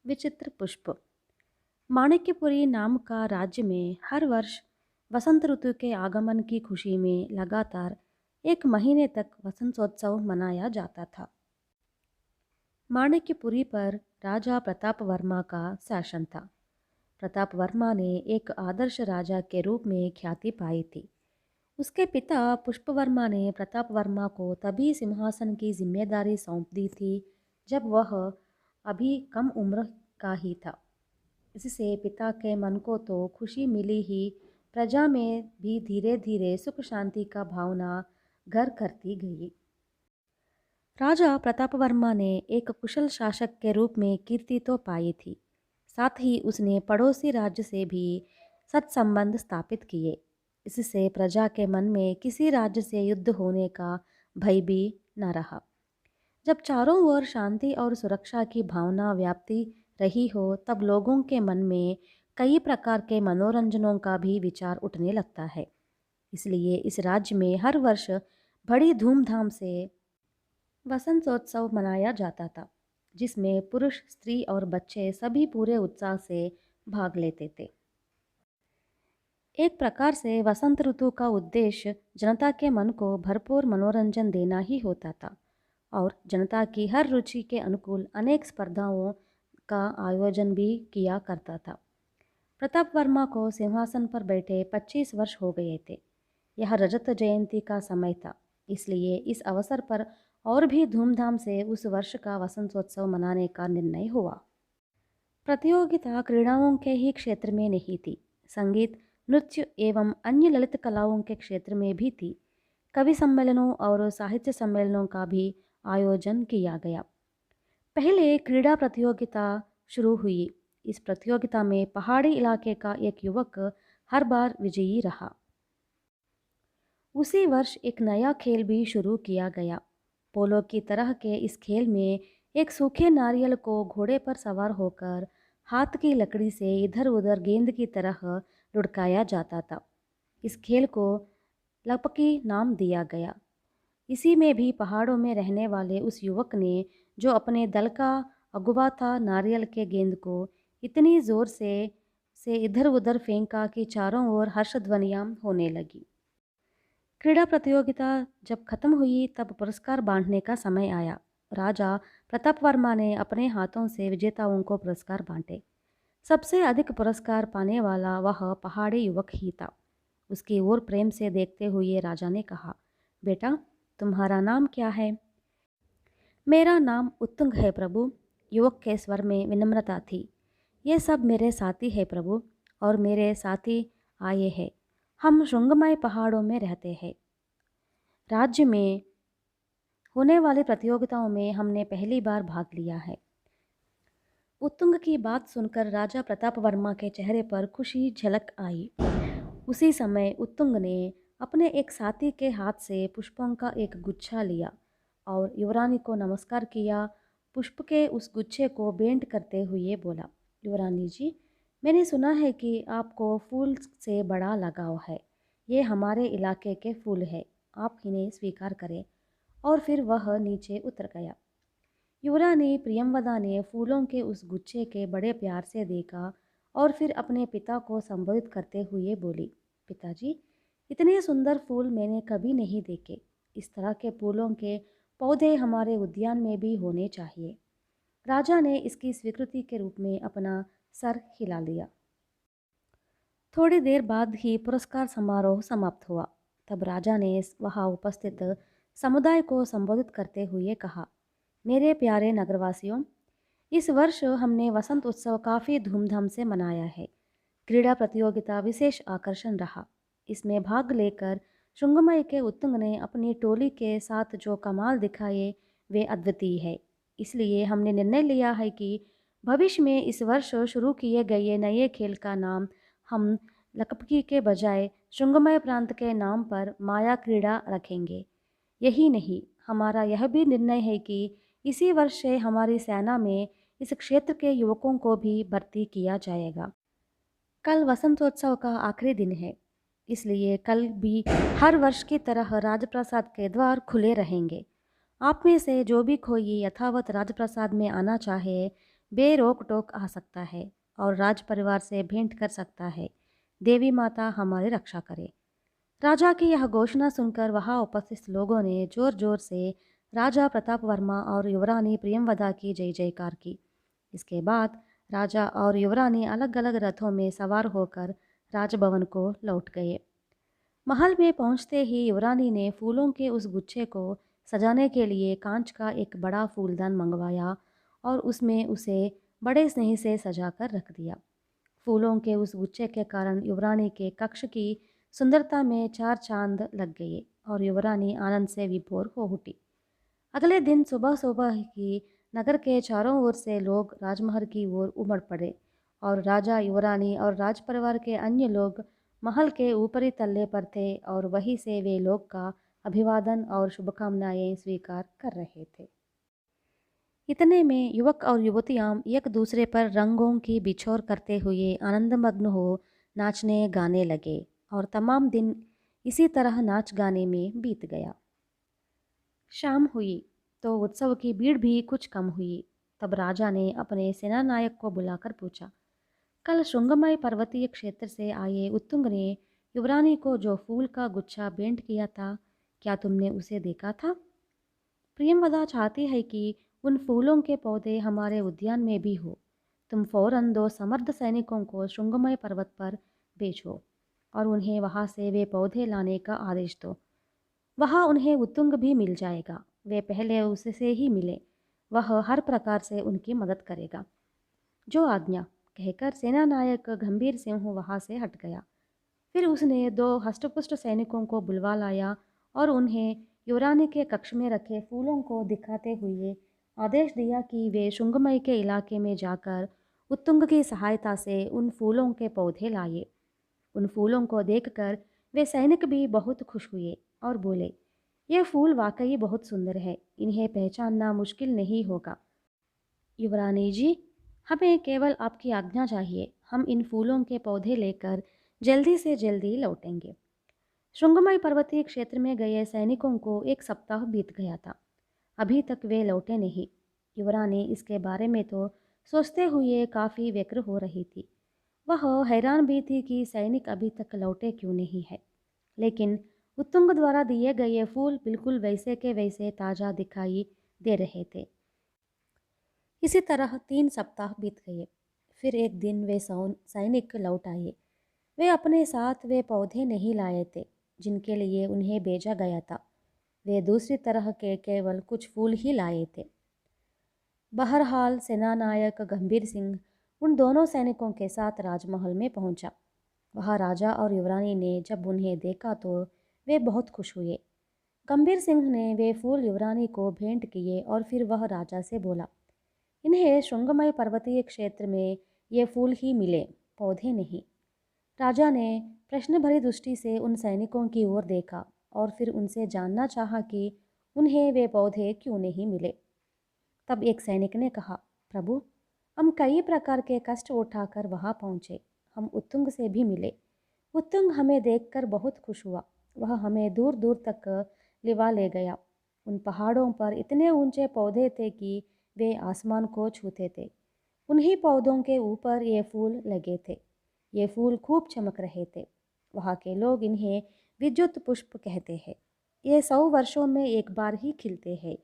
विचित्र पुष्प। माणिक्यपुरी नाम का राज्य में हर वर्ष वसंत ऋतु के आगमन की खुशी में लगातार 1 महीने तक वसंतोत्सव मनाया जाता था। माणिक्यपुरी पर राजा प्रताप वर्मा का शासन था। प्रताप वर्मा ने एक आदर्श राजा के रूप में ख्याति पाई थी। उसके पिता पुष्पवर्मा ने प्रताप वर्मा को तभी सिंहासन की जिम्मेदारी सौंप दी थी जब वह अभी कम उम्र का ही था। इससे पिता के मन को तो खुशी मिली ही, प्रजा में भी धीरे धीरे सुख शांति का भावना घर करती गई। राजा प्रताप वर्मा ने एक कुशल शासक के रूप में कीर्ति तो पाई थी, साथ ही उसने पड़ोसी राज्य से भी सत्संबंध स्थापित किए। इससे प्रजा के मन में किसी राज्य से युद्ध होने का भय भी न रहा। जब चारों ओर शांति और सुरक्षा की भावना व्याप्ति रही हो, तब लोगों के मन में कई प्रकार के मनोरंजनों का भी विचार उठने लगता है। इसलिए इस राज्य में हर वर्ष बड़ी धूमधाम से वसंतोत्सव मनाया जाता था, जिसमें पुरुष, स्त्री और बच्चे सभी पूरे उत्साह से भाग लेते थे। एक प्रकार से वसंत ऋतु का उद्देश्य जनता के मन को भरपूर मनोरंजन देना ही होता था और जनता की हर रुचि के अनुकूल अनेक स्पर्धाओं का आयोजन भी किया करता था। प्रताप वर्मा को सिंहासन पर बैठे 25 वर्ष हो गए थे। यह रजत जयंती का समय था, इसलिए इस अवसर पर और भी धूमधाम से उस वर्ष का वसंतोत्सव मनाने का निर्णय हुआ। प्रतियोगिता क्रीड़ाओं के ही क्षेत्र में नहीं थी, संगीत, नृत्य एवं अन्य ललित कलाओं के क्षेत्र में भी थी। कवि सम्मेलनों और साहित्य सम्मेलनों का भी आयोजन किया गया। पहले क्रीड़ा प्रतियोगिता शुरू हुई। इस प्रतियोगिता में पहाड़ी इलाके का एक युवक हर बार विजयी रहा। उसी वर्ष एक नया खेल भी शुरू किया गया। पोलो की तरह के इस खेल में एक सूखे नारियल को घोड़े पर सवार होकर हाथ की लकड़ी से इधर उधर गेंद की तरह लुढ़काया जाता था। इस खेल को लपकी नाम दिया गया। इसी में भी पहाड़ों में रहने वाले उस युवक ने, जो अपने दल का अगुवा था, नारियल के गेंद को इतनी जोर से इधर उधर फेंका कि चारों ओर हर्षध्वनियां होने लगी। क्रीड़ा प्रतियोगिता जब खत्म हुई तब पुरस्कार बांटने का समय आया। राजा प्रताप वर्मा ने अपने हाथों से विजेताओं को पुरस्कार बांटे। सबसे अधिक पुरस्कार पाने वाला वह पहाड़ी युवक ही था। उसकी ओर प्रेम से देखते हुए राजा ने कहा, बेटा, तुम्हारा नाम क्या है? मेरा नाम उत्तुंग है प्रभु। युवक के स्वर में विनम्रता थी। ये सब मेरे साथी है प्रभु, और मेरे साथी आए हैं। हम श्रृंगमय पहाड़ों में रहते हैं। राज्य में होने वाली प्रतियोगिताओं में हमने पहली बार भाग लिया है। उत्तुंग की बात सुनकर राजा प्रताप वर्मा के चेहरे पर खुशी झलक आई। उसी समय उत्तुंग ने अपने एक साथी के हाथ से पुष्पों का एक गुच्छा लिया और युवरानी को नमस्कार किया। पुष्प के उस गुच्छे को भेंट करते हुए बोला, युवरानी जी, मैंने सुना है कि आपको फूल से बड़ा लगाव है। ये हमारे इलाके के फूल है, आप इन्हें स्वीकार करें। और फिर वह नीचे उतर गया। युवरानी प्रियमवदा ने फूलों के उस गुच्छे के बड़े प्यार से देखा और फिर अपने पिता को संबोधित करते हुए बोली, पिताजी, इतने सुंदर फूल मैंने कभी नहीं देखे। इस तरह के फूलों के पौधे हमारे उद्यान में भी होने चाहिए। राजा ने इसकी स्वीकृति के रूप में अपना सर हिला लिया। थोड़ी देर बाद ही पुरस्कार समारोह समाप्त हुआ। तब राजा ने वहाँ उपस्थित समुदाय को संबोधित करते हुए कहा, मेरे प्यारे नगरवासियों, इस वर्ष हमने वसंत उत्सव काफ़ी धूमधाम से मनाया है। क्रीड़ा प्रतियोगिता विशेष आकर्षण रहा। इसमें भाग लेकर श्रृंगमय के उत्तुंग ने अपनी टोली के साथ जो कमाल दिखाए वे अद्वितीय है। इसलिए हमने निर्णय लिया है कि भविष्य में इस वर्ष शुरू किए गए नए खेल का नाम हम लकपकी के बजाय श्रृंगमय प्रांत के नाम पर माया क्रीड़ा रखेंगे। यही नहीं, हमारा यह भी निर्णय है कि इसी वर्ष से हमारी सेना में इस क्षेत्र के युवकों को भी भर्ती किया जाएगा। कल वसंतोत्सव का आखिरी दिन है, इसलिए कल भी हर वर्ष की तरह राजप्रसाद के द्वार खुले रहेंगे। आप में से जो भी कोई यथावत राजप्रसाद में आना चाहे, बेरोक टोक आ सकता है और राज परिवार से भेंट कर सकता है। देवी माता हमारी रक्षा करे। राजा की यह घोषणा सुनकर वहां उपस्थित लोगों ने जोर जोर से राजा प्रताप वर्मा और युवरानी प्रियमवदा की जय जयकार की। इसके बाद राजा और युवरानी अलग अलग रथों में सवार होकर राजभवन को लौट गए। महल में पहुंचते ही युवरानी ने फूलों के उस गुच्छे को सजाने के लिए कांच का एक बड़ा फूलदान मंगवाया और उसमें उसे बड़े स्नेह से सजाकर रख दिया। फूलों के उस गुच्छे के कारण युवरानी के कक्ष की सुंदरता में चार चांद लग गए और युवरानी आनंद से विभोर हो उठी। अगले दिन सुबह सुबह ही नगर के चारों ओर से लोग राजमहल की ओर उमड़ पड़े और राजा, युवरानी और राजपरिवार के अन्य लोग महल के ऊपरी तल्ले पर थे और वहीं से वे लोग का अभिवादन और शुभकामनाएं स्वीकार कर रहे थे। इतने में युवक और युवतियां एक दूसरे पर रंगों की बिछोर करते हुए आनंदमग्न हो नाचने गाने लगे और तमाम दिन इसी तरह नाच गाने में बीत गया। शाम हुई तो उत्सव की भीड़ भी कुछ कम हुई। तब राजा ने अपने सेनानायक को बुलाकर पूछा, कल श्रृंगमय पर्वतीय क्षेत्र से आए उत्तुंग ने युवरानी को जो फूल का गुच्छा भेंट किया था, क्या तुमने उसे देखा था? प्रियमवदा चाहती है कि उन फूलों के पौधे हमारे उद्यान में भी हो। तुम फौरन 2 समर्थ सैनिकों को श्रृंगमय पर्वत पर भेजो और उन्हें वहां से वे पौधे लाने का आदेश दो। वहां उन्हें उत्तुंग भी मिल जाएगा। वे पहले उससे ही मिले। वह हर प्रकार से उनकी मदद करेगा। जो आज्ञा, कहकर सेनानायक गंभीर सिंह वहां से हट गया। फिर उसने 2 हष्टपुष्ट सैनिकों को बुलवा लाया और उन्हें युवरानी के कक्ष में रखे फूलों को दिखाते हुए आदेश दिया कि वे शुंगमई के इलाके में जाकर उत्तुंग की सहायता से उन फूलों के पौधे लाए। उन फूलों को देखकर वे सैनिक भी बहुत खुश हुए और बोले, ये फूल वाकई बहुत सुंदर है, इन्हें पहचानना मुश्किल नहीं होगा। युवरानी जी, हमें केवल आपकी आज्ञा चाहिए। हम इन फूलों के पौधे लेकर जल्दी से जल्दी लौटेंगे। श्रृंगमय पर्वतीय क्षेत्र में गए सैनिकों को 1 सप्ताह बीत गया था। अभी तक वे लौटे नहीं। युवरानी इसके बारे में तो सोचते हुए काफ़ी व्यग्र हो रही थी। वह हैरान भी थी कि सैनिक अभी तक लौटे क्यों नहीं है। लेकिन उत्तुंग द्वारा दिए गए फूल बिल्कुल वैसे के वैसे ताज़ा दिखाई दे रहे थे। इसी तरह 3 सप्ताह बीत गए। फिर एक दिन वे सैनिक लौट आए। वे अपने साथ वे पौधे नहीं लाए थे जिनके लिए उन्हें भेजा गया था। वे दूसरी तरह के केवल कुछ फूल ही लाए थे। बहरहाल सेनानायक गंभीर सिंह उन दोनों सैनिकों के साथ राजमहल में पहुंचा। वहाँ राजा और युवरानी ने जब उन्हें देखा तो वे बहुत खुश हुए। गंभीर सिंह ने वे फूल युवरानी को भेंट किए और फिर वह राजा से बोला, इन्हें श्रृंगमय पर्वतीय क्षेत्र में ये फूल ही मिले, पौधे नहीं। राजा ने प्रश्न भरी दृष्टि से उन सैनिकों की ओर देखा और फिर उनसे जानना चाहा कि उन्हें वे पौधे क्यों नहीं मिले। तब एक सैनिक ने कहा, प्रभु, हम कई प्रकार के कष्ट उठाकर वहां पहुंचे। हम उत्तुंग से भी मिले। उत्तुंग हमें देखकर बहुत खुश हुआ। वह हमें दूर दूर तक लिवा ले गया। उन पहाड़ों पर इतने ऊंचे पौधे थे कि वे आसमान को छूते थे। उन्हीं पौधों के ऊपर ये फूल लगे थे। ये फूल खूब चमक रहे थे। वहाँ के लोग इन्हें विद्युत पुष्प कहते हैं। ये 100 वर्षों में एक बार ही खिलते हैं,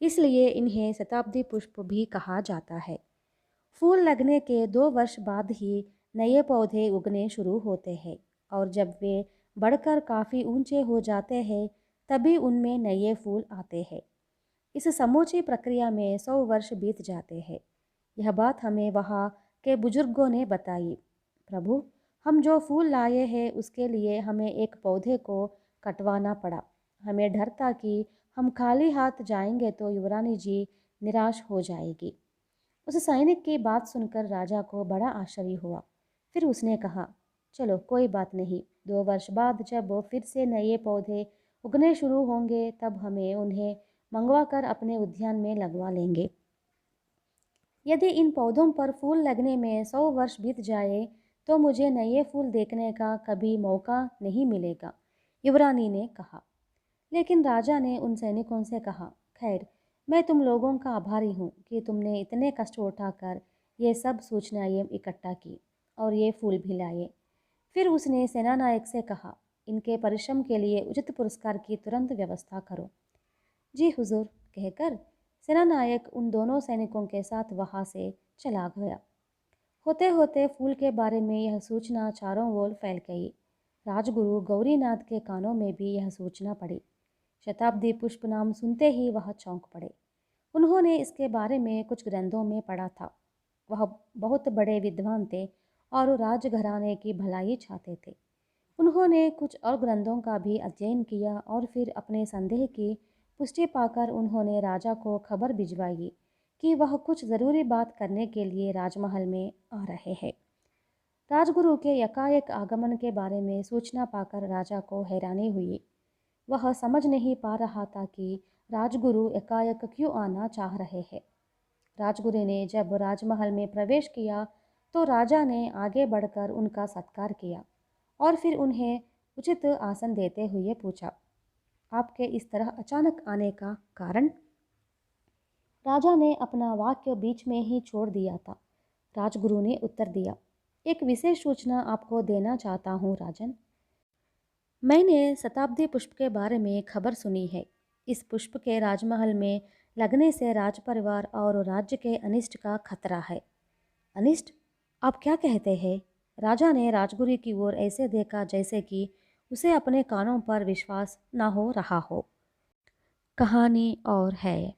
इसलिए इन्हें शताब्दी पुष्प भी कहा जाता है। फूल लगने के 2 वर्ष बाद ही नए पौधे उगने शुरू होते हैं और जब वे बढ़कर काफ़ी ऊंचे हो जाते हैं तभी उनमें नए फूल आते हैं। इस समूची प्रक्रिया में 100 वर्ष बीत जाते हैं। यह बात हमें वहाँ के बुजुर्गों ने बताई। प्रभु, हम जो फूल लाए हैं उसके लिए हमें एक पौधे को कटवाना पड़ा। हमें डर था कि हम खाली हाथ जाएंगे तो युवरानी जी निराश हो जाएगी। उस सैनिक की बात सुनकर राजा को बड़ा आश्चर्य हुआ। फिर उसने कहा, चलो कोई बात नहीं, 2 वर्ष बाद जब फिर से नए पौधे उगने शुरू होंगे तब हमें उन्हें मंगवा कर अपने उद्यान में लगवा लेंगे। यदि इन पौधों पर फूल लगने में 100 वर्ष बीत जाए तो मुझे नए फूल देखने का कभी मौका नहीं मिलेगा, युवरानी ने कहा। लेकिन राजा ने उन सैनिकों से कहा, खैर, मैं तुम लोगों का आभारी हूँ कि तुमने इतने कष्ट उठाकर ये सब सूचनाएं इकट्ठा की और ये फूल भी लाए। फिर उसने सेनानायक से कहा, इनके परिश्रम के लिए उचित पुरस्कार की तुरंत व्यवस्था करो। जी हुजूर, कहकर सेनानायक उन दोनों सैनिकों के साथ वहां से चला गया। होते होते फूल के बारे में यह सूचना चारों ओर फैल गई। राजगुरु गौरीनाथ के कानों में भी यह सूचना पड़ी। शताब्दी पुष्प नाम सुनते ही वह चौंक पड़े। उन्होंने इसके बारे में कुछ ग्रंथों में पढ़ा था। वह बहुत बड़े विद्वान थे और राजघराने की भलाई चाहते थे। उन्होंने कुछ और ग्रंथों का भी अध्ययन किया और फिर अपने संदेह की पुष्टि पाकर उन्होंने राजा को खबर भिजवाई कि वह कुछ ज़रूरी बात करने के लिए राजमहल में आ रहे हैं। राजगुरु के यकायक आगमन के बारे में सूचना पाकर राजा को हैरानी हुई। वह समझ नहीं पा रहा था कि राजगुरु एकाएक क्यों आना चाह रहे हैं। राजगुरु ने जब राजमहल में प्रवेश किया तो राजा ने आगे बढ़कर उनका सत्कार किया और फिर उन्हें उचित आसन देते हुए पूछा, आपके इस तरह अचानक आने का कारण? राजा ने अपना वाक्य बीच में ही छोड़ दिया था। राजगुरु ने उत्तर दिया, एक विशेष सूचना आपको देना चाहता हूँ राजन। मैंने शताब्दी पुष्प के बारे में खबर सुनी है। इस पुष्प के राजमहल में लगने से राजपरिवार और राज्य के अनिष्ट का खतरा है। अनिष्ट? आप क्या कहते हैं? राजा ने राजगुरु की ओर ऐसे देखा जैसे कि उसे अपने कानों पर विश्वास न हो रहा हो। कहानी और है।